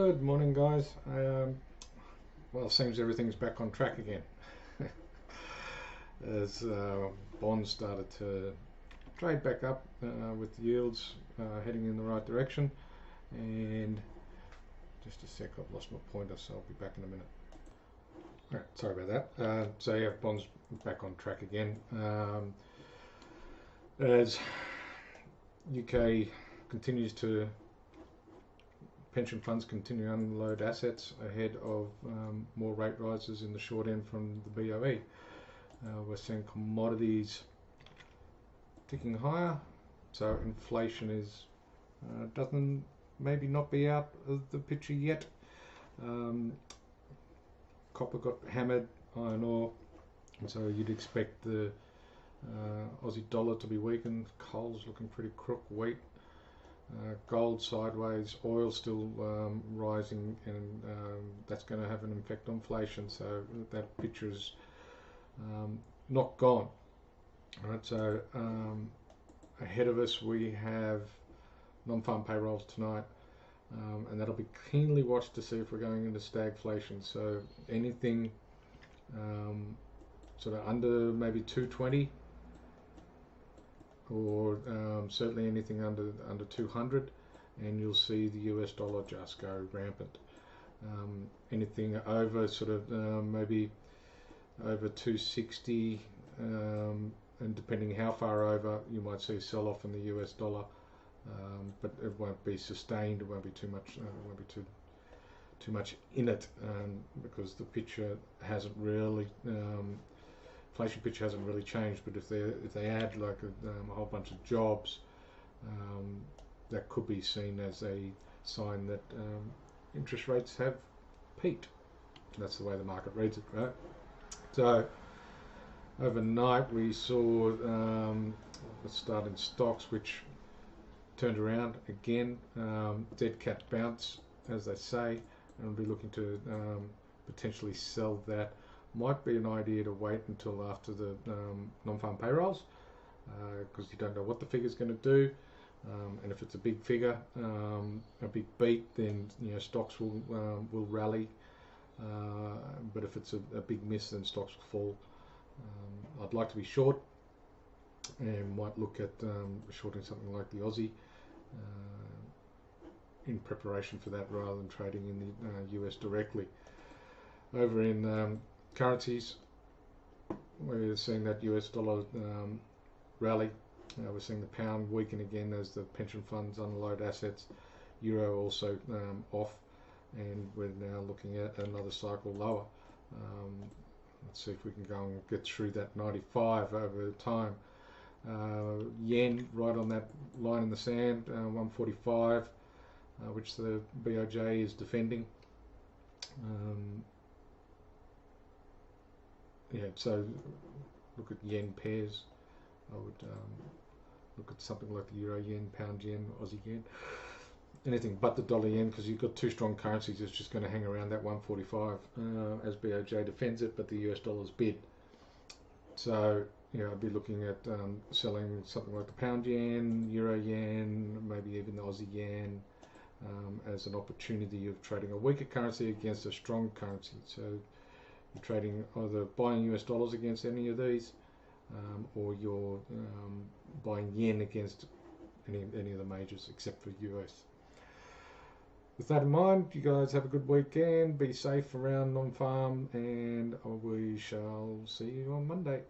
Good morning, guys. Well, it seems everything's back on track again as bonds started to trade back up with yields heading in the right direction. And just a sec, I've lost my pointer, so I'll be back in a minute. All right, sorry about that. So yeah, bonds back on track again as UK continues to pension funds continue to unload assets ahead of more rate rises in the short end from the BOE. We're seeing commodities ticking higher, so inflation is doesn't maybe not be out of the picture yet. Copper got hammered, iron ore, and so you'd expect the Aussie dollar to be weakened. Coal's looking pretty crook, wheat. Gold sideways, oil still rising, and that's going to have an effect on inflation, so that picture is not gone. All right, so ahead of us we have non-farm payrolls tonight, and that'll be keenly watched to see if we're going into stagflation. So anything sort of under maybe 220, or certainly anything under 200, and you'll see the US dollar just go rampant. Anything over sort of maybe over 260, and depending how far over, you might see a sell-off in the US dollar, but it won't be sustained. It won't be too much. It won't be too much in it, because the picture hasn't really. Inflation picture hasn't really changed, but if they add like a whole bunch of jobs, that could be seen as a sign that interest rates have peaked. And that's the way the market reads it, right? So overnight we saw a start in stocks which turned around again, dead cat bounce, as they say, and we'll be looking to potentially sell that. Might be an idea to wait until after the non-farm payrolls, because you don't know what the figure's going to do, and if it's a big figure, a big beat, then stocks will rally, but if it's a big miss, then stocks will fall. I'd like to be short, and might look at shorting something like the Aussie in preparation for that, rather than trading in the US directly. Over in currencies, we're seeing that US dollar rally. We're seeing the pound weaken again as the pension funds unload assets. Euro also off, and we're now looking at another cycle lower. Let's see if we can go and get through that 95 over time. Yen right on that line in the sand, 145, which the BOJ is defending. Yeah, so look at yen pairs. I would look at something like the euro yen, pound yen, Aussie yen, anything but the dollar yen, because you've got two strong currencies. It's just going to hang around that 145 as BOJ defends it, but the US dollar's bid. So I'd be looking at selling something like the pound yen, euro yen, maybe even the Aussie yen, as an opportunity of trading a weaker currency against a strong currency. So you're trading either buying US dollars against any of these, or you're buying yen against any of the majors except for US. With that in mind, you guys have a good weekend, be safe around non-farm, and we shall see you on Monday.